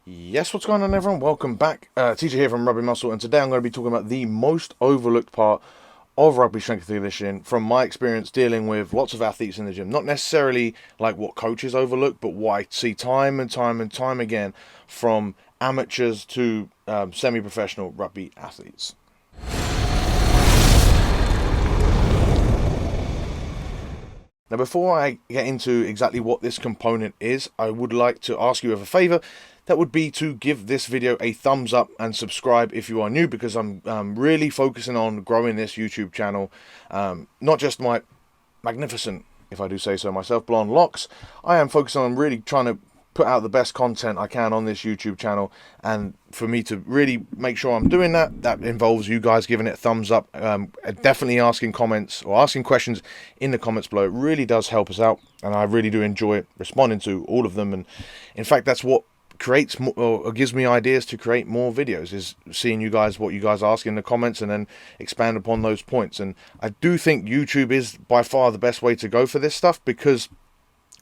Yes, what's going on, everyone? Welcome back. Teacher here from Rugby Muscle, and today I'm going to be talking about the most overlooked part of rugby strength and conditioning from my experience dealing with lots of athletes in the gym. Not necessarily like what coaches overlook, but what I see time and time and time again from amateurs to semi-professional rugby athletes. Now, before I get into exactly what this component is, I would like to ask you of a favor. That would be to give this video a thumbs up and subscribe if you are new, because I'm really focusing on growing this YouTube channel. Not just my magnificent, if I do say so myself, blonde locks. I am focusing on really trying to put out the best content I can on this YouTube channel, and for me to really make sure I'm doing that, that involves you guys giving it a thumbs up, definitely asking comments or asking questions in the comments below. It really does help us out, and I really do enjoy responding to all of them. And in fact, that's what creates more, or gives me ideas to create more videos, is seeing you guys, what you guys ask in the comments, and then expand upon those points. And I do think YouTube is by far the best way to go for this stuff, because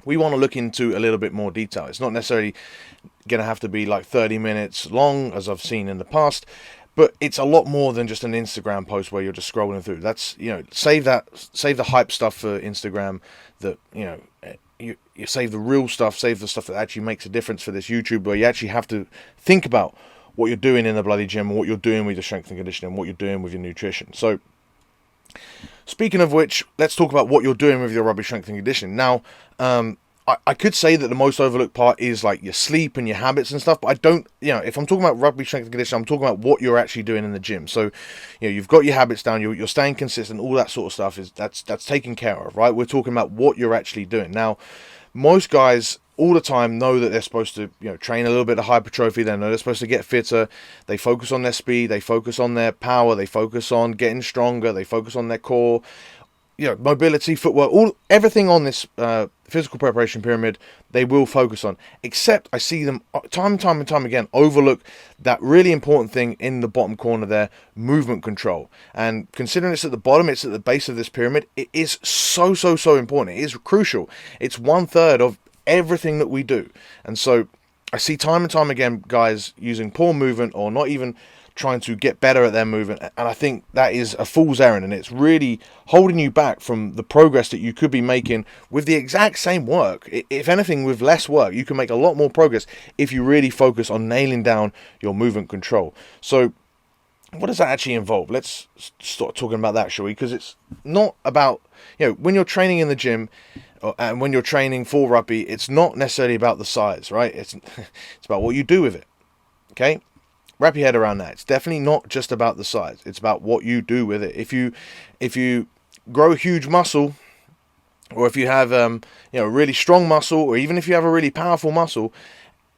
we want to look into a little bit more detail. It's not necessarily going to have to be like 30 minutes long, as I've seen in the past, but it's a lot more than just an Instagram post where you're just scrolling through. That's, save the hype stuff for Instagram. That, you save the real stuff, save the stuff that actually makes a difference for this YouTube, where you actually have to think about what you're doing in the bloody gym, and what you're doing with your strength and conditioning, and what you're doing with your nutrition. So, speaking of which, let's talk about what you're doing with your rugby strength and conditioning. Now, I could say that the most overlooked part is like your sleep and your habits and stuff, but I don't, if I'm talking about rugby strength and conditioning, I'm talking about what you're actually doing in the gym. So, you've got your habits down, you're staying consistent, all that sort of stuff that's taken care of, right? We're talking about what you're actually doing. Now, most guys all the time know that they're supposed to, train a little bit of hypertrophy. They know they're supposed to get fitter. They focus on their speed. They focus on their power. They focus on getting stronger. They focus on their core, mobility, footwork, everything on this physical preparation pyramid. They will focus on. Except I see them time and time again overlook that really important thing in the bottom corner there: movement control. And considering it's at the bottom, it's at the base of this pyramid, it is so important. It is crucial. It's 1/3 of everything that we do. And so I see time and time again guys using poor movement, or not even trying to get better at their movement, and I think that is a fool's errand, and it's really holding you back from the progress that you could be making with the exact same work. If anything, with less work, you can make a lot more progress if you really focus on nailing down your movement control. So what does that actually involve? Let's start talking about that, shall we? Because it's not about, when you're training in the gym, and when you're training for rugby, it's not necessarily about the size, right? It's about what you do with it. Okay, wrap your head around that. It's definitely not just about the size. It's about what you do with it. If you grow huge muscle, or if you have really strong muscle, or even if you have a really powerful muscle,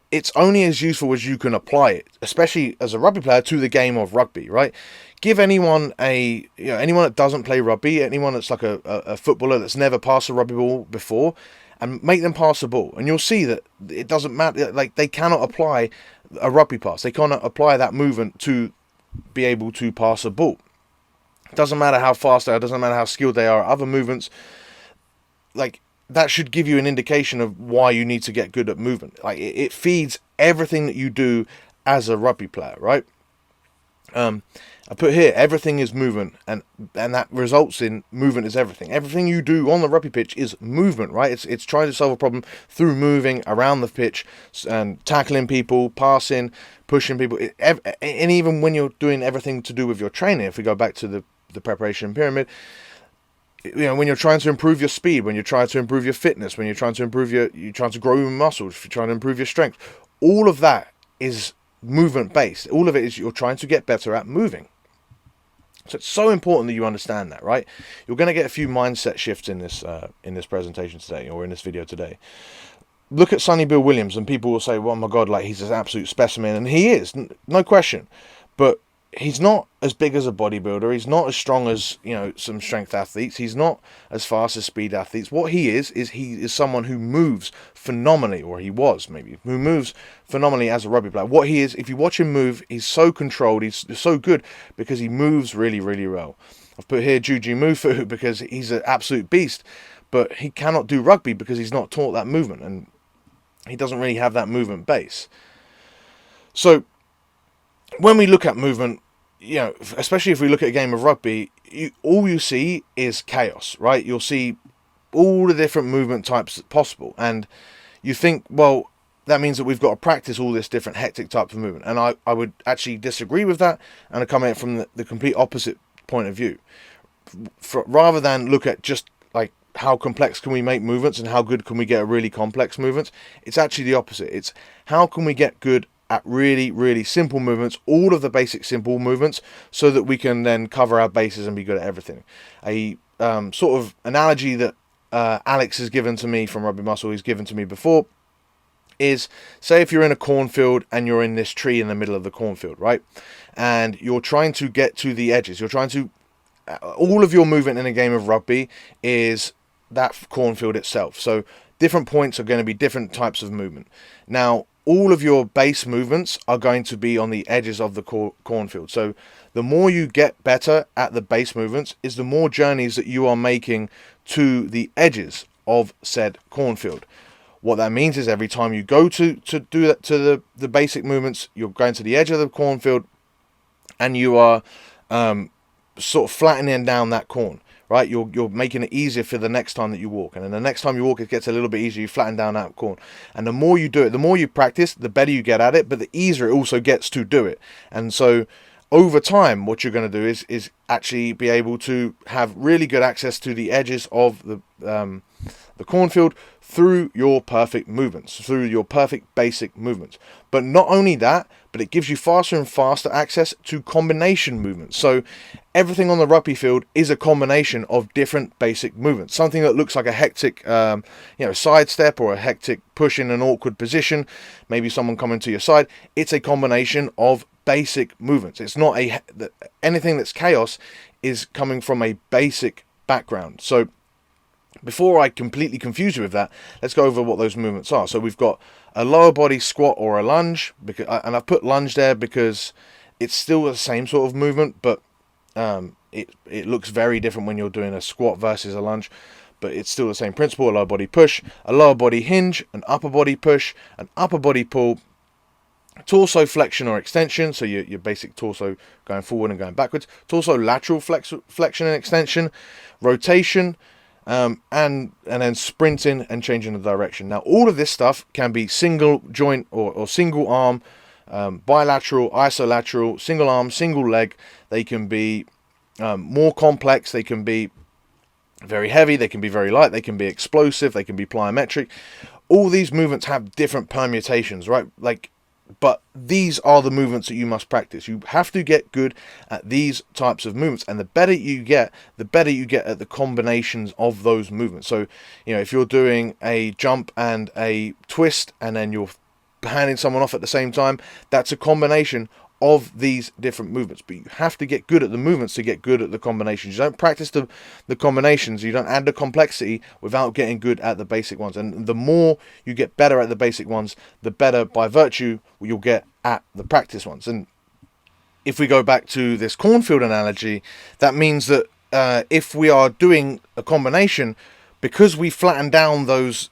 it's only as useful as you can apply it, especially as a rugby player, to the game of rugby, right? Give anyone anyone that doesn't play rugby, anyone that's like a footballer that's never passed a rugby ball before, and make them pass a ball, and you'll see that it doesn't matter. Like, they cannot apply a rugby pass. They cannot apply that movement to be able to pass a ball. It doesn't matter how fast they are. It doesn't matter how skilled they are at other movements. Like, that should give you an indication of why you need to get good at movement. Like, it feeds everything that you do as a rugby player, right? I put here, everything is movement, and that results in movement is everything. Everything you do on the rugby pitch is movement, right? It's trying to solve a problem through moving around the pitch and tackling people, passing, pushing people, and even when you're doing everything to do with your training. If we go back to the preparation pyramid, when you're trying to improve your speed, when you're trying to improve your fitness, when you're trying to improve you're trying to grow your muscles, if you're trying to improve your strength, all of that is movement based. All of it is you're trying to get better at moving. So it's so important that you understand that, right? You're going to get a few mindset shifts in this presentation today, or in this video today. Look at Sonny Bill Williams, and people will say, well, oh my God, like, he's an absolute specimen, and he is, no question. But he's not as big as a bodybuilder. He's not as strong as, some strength athletes. He's not as fast as speed athletes. What he is someone who moves phenomenally, or he was maybe, who moves phenomenally as a rugby player. What he is, if you watch him move, he's so controlled. He's so good because he moves really, really well. I've put here Juju Mufu because he's an absolute beast, but he cannot do rugby because he's not taught that movement, and he doesn't really have that movement base. So when we look at movement, especially if we look at a game of rugby, all you see is chaos, right? You'll see all the different movement types possible, and you think, well, that means that we've got to practice all this different hectic type of movement. And I would actually disagree with that, and I come at it from the complete opposite point of view. Rather than look at just like how complex can we make movements and how good can we get at really complex movements, it's actually the opposite. It's how can we get good at really, really simple movements, all of the basic simple movements, so that we can then cover our bases and be good at everything. A sort of analogy that Alex has given to me from Rugby Muscle, he's given to me before, is say if you're in a cornfield and you're in this tree in the middle of the cornfield, right? And you're trying to get to the edges. You're trying to... all of your movement in a game of rugby is that cornfield itself. So different points are going to be different types of movement. Now, all of your base movements are going to be on the edges of the cornfield. So the more you get better at the base movements is the more journeys that you are making to the edges of said cornfield. What that means is every time you go to do that to the basic movements, you're going to the edge of the cornfield and you are sort of flattening down that corn, right? You're making it easier for the next time that you walk, and then the next time you walk it gets a little bit easier. You flatten down that corn, and the more you do it, the more you practice, the better you get at it, but the easier it also gets to do it. And so over time what you're going to do is actually be able to have really good access to the edges of the cornfield through your perfect movements, through your perfect basic movements. But not only that, but it gives you faster and faster access to combination movements. So everything on the rugby field is a combination of different basic movements. Something that looks like a hectic sidestep or a hectic push in an awkward position, maybe someone coming to your side, it's a combination of basic movements. It's not anything that's chaos is coming from a basic background. So before I completely confuse you with that, let's go over what those movements are. So we've got a lower body squat or a lunge, and I've put lunge there because it's still the same sort of movement, but it looks very different when you're doing a squat versus a lunge. But it's still the same principle: a lower body push, a lower body hinge, an upper body push, an upper body pull, torso flexion or extension, so your basic torso going forward and going backwards, torso lateral flexion and extension, rotation, and then sprinting and changing the direction. Now all of this stuff can be single joint or single arm, bilateral, isolateral, single arm, single leg. They can be more complex, they can be very heavy, they can be very light, they can be explosive, they can be plyometric. All these movements have different permutations, right? But these are the movements that you must practice. You have to get good at these types of movements, and the better you get at the combinations of those movements. So, if you're doing a jump and a twist, and then you're handing someone off at the same time, that's a combination of these different movements. But you have to get good at the movements to get good at the combinations. You don't practice the combinations, you don't add the complexity without getting good at the basic ones. And the more you get better at the basic ones, the better by virtue you'll get at the practice ones. And if we go back to this cornfield analogy, that means that if we are doing a combination, because we flatten down those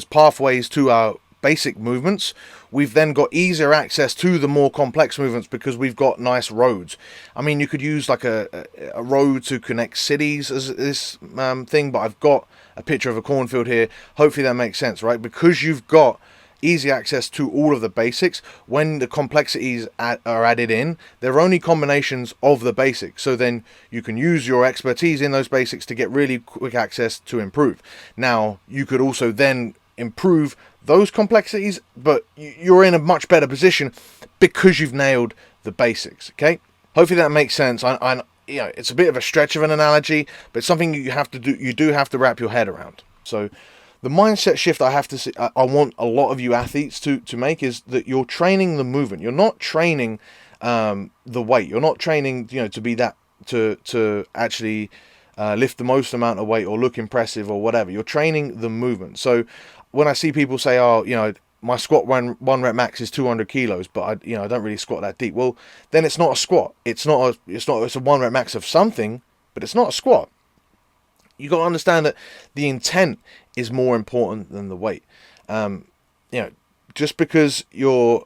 pathways to our basic movements, we've then got easier access to the more complex movements because we've got nice roads. I mean, you could use like a road to connect cities as this thing, but I've got a picture of a cornfield here. Hopefully that makes sense, right? Because you've got easy access to all of the basics, when the complexities are added in, they're only combinations of the basics. So then you can use your expertise in those basics to get really quick access to improve. Now, you could also then improve those complexities, but you're in a much better position because you've nailed the basics. Okay, hopefully that makes sense. I it's a bit of a stretch of an analogy, but it's something you have to do. You do have to wrap your head around. So the mindset shift I want a lot of you athletes to make is that you're training the movement. You're not training the weight. You're not training to be that to actually lift the most amount of weight or look impressive or whatever. You're training the movement. So when I see people say, my squat one rep max is 200 kilos, but I don't really squat that deep. Well, then it's not a squat. It's a 1 rep max of something, but it's not a squat. You got to understand that the intent is more important than the weight. Just because you're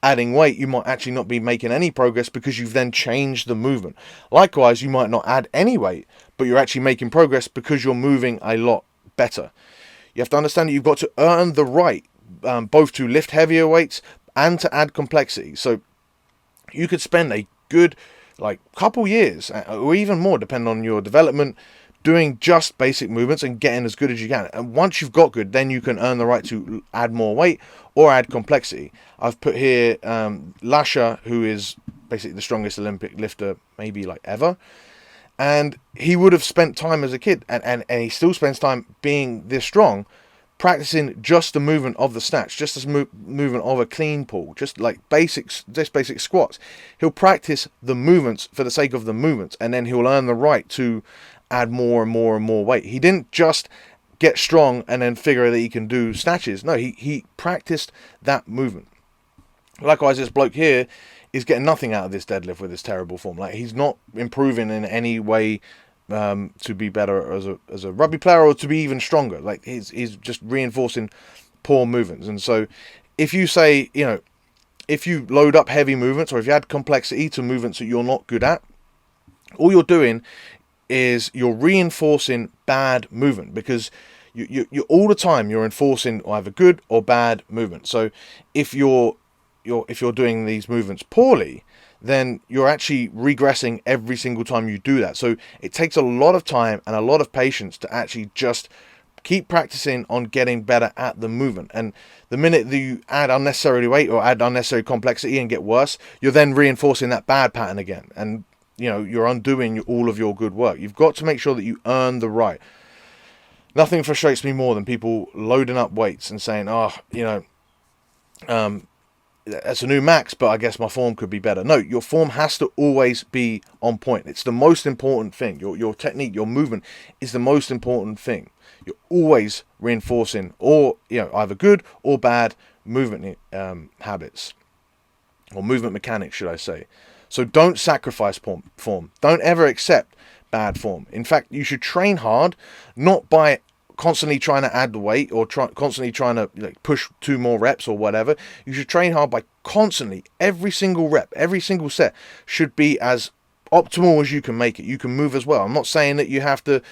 adding weight, you might actually not be making any progress because you've then changed the movement. Likewise, you might not add any weight, but you're actually making progress because you're moving a lot better. You have to understand that you've got to earn the right both to lift heavier weights and to add complexity. So you could spend a good couple years or even more, depending on your development, doing just basic movements and getting as good as you can. And once you've got good, then you can earn the right to add more weight or add complexity. I've put here Lasha, who is basically the strongest Olympic lifter maybe ever. And he would have spent time as a kid, and he still spends time being this strong, practicing just the movement of the snatch, just as movement of a clean pull, just basic squats. He'll practice the movements for the sake of the movements, and then he'll earn the right to add more and more and more weight. He didn't just get strong and then figure that he can do snatches. No, he practiced that movement. Likewise, this bloke here is getting nothing out of this deadlift with this terrible form. He's not improving in any way to be better as a rugby player or to be even stronger. He's just reinforcing poor movements. And so if you say, if you load up heavy movements or if you add complexity to movements that you're not good at, all you're doing is you're reinforcing bad movement, because you all the time you're enforcing either good or bad movement. So if you're doing these movements poorly, then you're actually regressing every single time you do that. So it takes a lot of time and a lot of patience to actually just keep practicing on getting better at the movement. And the minute that you add unnecessary weight or add unnecessary complexity and get worse, you're then reinforcing that bad pattern again. And you're undoing all of your good work. You've got to make sure that you earn the right. Nothing frustrates me more than people loading up weights and saying, that's a new max, but I guess my form could be better. No, your form has to always be on point. It's the most important thing. Your technique, your movement is the most important thing. You're always reinforcing either good or bad movement habits, or movement mechanics, should I say. So don't sacrifice form. Don't ever accept bad form. In fact, you should train hard, not by constantly trying to add the weight or constantly trying to push 2 more reps or whatever. You should train hard by constantly, every single rep, every single set should be as optimal as you can make it. You can move as well. I'm not saying that you have to,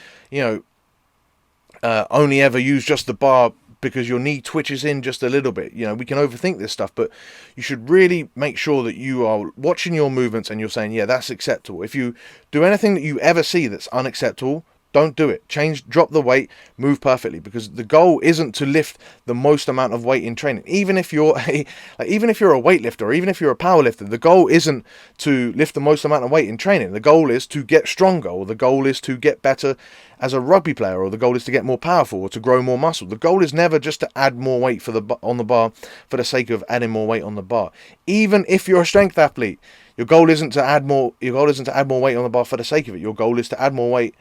only ever use just the bar because your knee twitches in just a little bit. We can overthink this stuff, but you should really make sure that you are watching your movements and you're saying, yeah, that's acceptable. If you do anything that you ever see that's unacceptable, don't do it. Drop the weight, move perfectly, because the goal isn't to lift the most amount of weight in training. Even if you're a weightlifter, or even if you're a powerlifter, the goal isn't to lift the most amount of weight in training. The goal is to get stronger, or the goal is to get better as a rugby player, or the goal is to get more powerful, or to grow more muscle. The goal is never just to add more weight on the bar for the sake of adding more weight on the bar. Even if you're a strength athlete, your goal isn't to add more weight on the bar for the sake of it. Your goal is to add more weight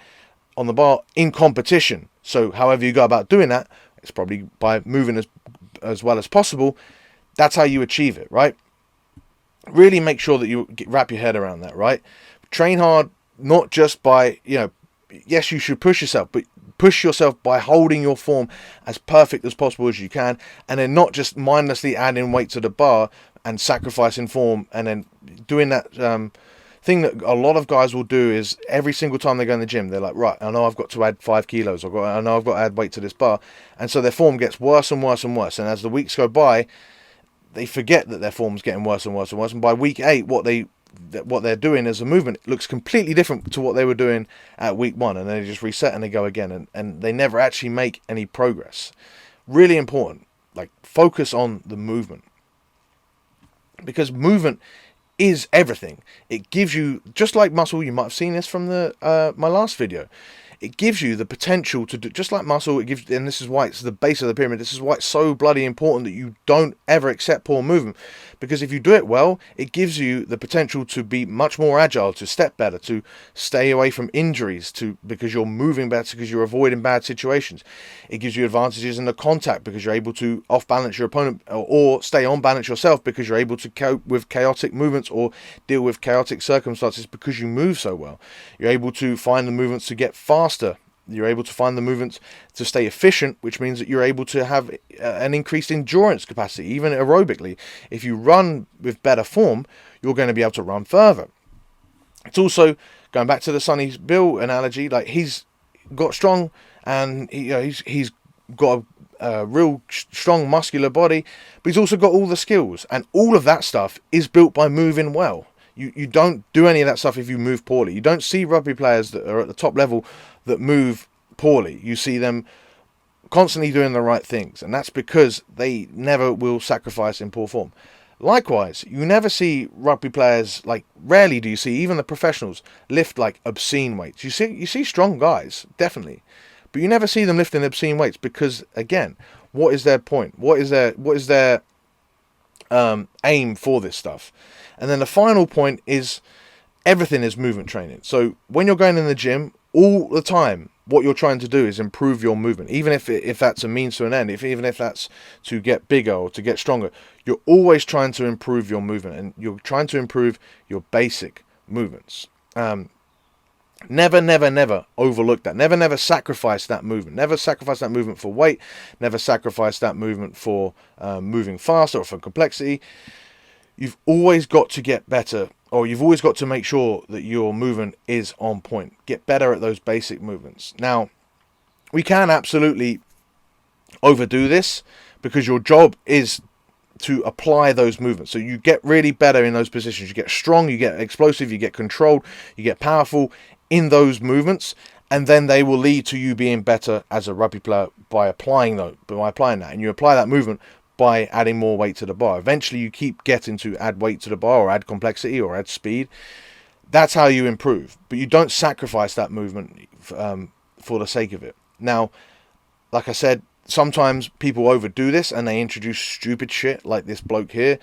on the bar in competition. So however you go about doing that, it's probably by moving as well as possible. That's how you achieve it, right? Really make sure that you wrap your head around that, right? Train hard, not just by, yes, you should push yourself, but push yourself by holding your form as perfect as possible as you can, and then not just mindlessly adding weight to the bar and sacrificing form, and then doing that thing that a lot of guys will do is every single time they go in the gym, they're like, right, I know I've got to add 5 kilos, I know I've got to add weight to this bar, and so their form gets worse and worse and worse, and as the weeks go by, they forget that their form's getting worse and worse and worse, and by week 8, what they're doing as a movement looks completely different to what they were doing at week 1, and they just reset and they go again, and they never actually make any progress. Really important, focus on the movement, because movement is everything. It gives you, just like muscle, you might have seen this from my last video, it gives you the potential to do, just like muscle, it gives, and this is why it's the base of the pyramid, this is why it's so bloody important that you don't ever accept poor movement, because if you do it well, it gives you the potential to be much more agile, to step better, to stay away from injuries, because you're moving better, because you're avoiding bad situations. It gives you advantages in the contact, because you're able to off balance your opponent, or stay on balance yourself, because you're able to cope with chaotic movements or deal with chaotic circumstances because you move so well. You're able to find the movements to get faster You're able to find the movements to stay efficient, which means that you're able to have an increased endurance capacity, even aerobically. If you run with better form, you're going to be able to run further. It's also, going back to the Sonny Bill analogy, like he's got strong, and he's got a real strong muscular body, but he's also got all the skills, and all of that stuff is built by moving well. You don't do any of that stuff if you move poorly. You don't see rugby players that are at the top level that move poorly. You see them constantly doing the right things, and that's because they never will sacrifice in poor form. Likewise, you never see rugby players, like rarely do you see even the professionals lift like obscene weights. You see strong guys, definitely, but you never see them lifting obscene weights because, again, what is their point? What is their aim for this stuff? And then the final point is everything is movement training. So when you're going in the gym all the time, what you're trying to do is improve your movement, even if that's a means to an end, even if that's to get bigger or to get stronger. You're always trying to improve your movement, and you're trying to improve your basic movements. Never overlook that. Never sacrifice that movement. Never sacrifice that movement for weight. Never sacrifice that movement for moving faster or for complexity. You've always got to get better, or you've always got to make sure that your movement is on point. Get better at those basic movements. Now, we can absolutely overdo this because your job is to apply those movements. So you get really better in those positions. You get strong, you get explosive, you get controlled, you get powerful in those movements, and then they will lead to you being better as a rugby player by applying that. And you apply that movement by adding more weight to the bar. Eventually you keep getting to add weight to the bar, or add complexity, or add speed. That's how you improve, but you don't sacrifice that movement for the sake of it. Now, like I said, sometimes people overdo this and they introduce stupid shit like this bloke here.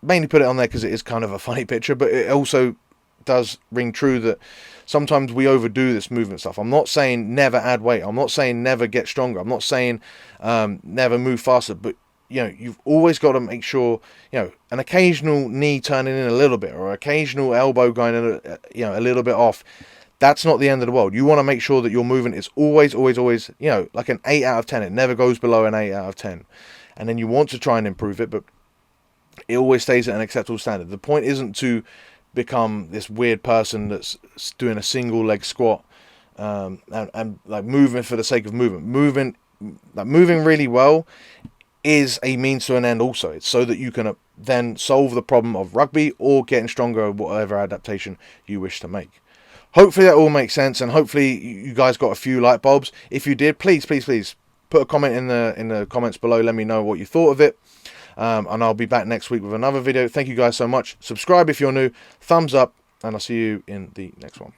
Mainly put it on there because it is kind of a funny picture, but it also does ring true that sometimes we overdo this movement stuff. I'm not saying never add weight. I'm not saying never get stronger. I'm not saying never move faster. But you've always got to make sure, an occasional knee turning in a little bit, or occasional elbow going in a little bit off. That's not the end of the world. You want to make sure that your movement is always, like an 8 out of 10. It never goes below an 8 out of 10. And then you want to try and improve it, but it always stays at an acceptable standard. The point isn't to become this weird person that's doing a single leg squat and like moving for the sake of movement. Moving really well is a means to an end also. It's so that you can then solve the problem of rugby or getting stronger, or whatever adaptation you wish to make. Hopefully that all makes sense, and hopefully you guys got a few light bulbs. If you did, please put a comment in the comments below. Let me know what you thought of it. And I'll be back next week with another video. Thank you guys so much. Subscribe if you're new. Thumbs up, and I'll see you in the next one.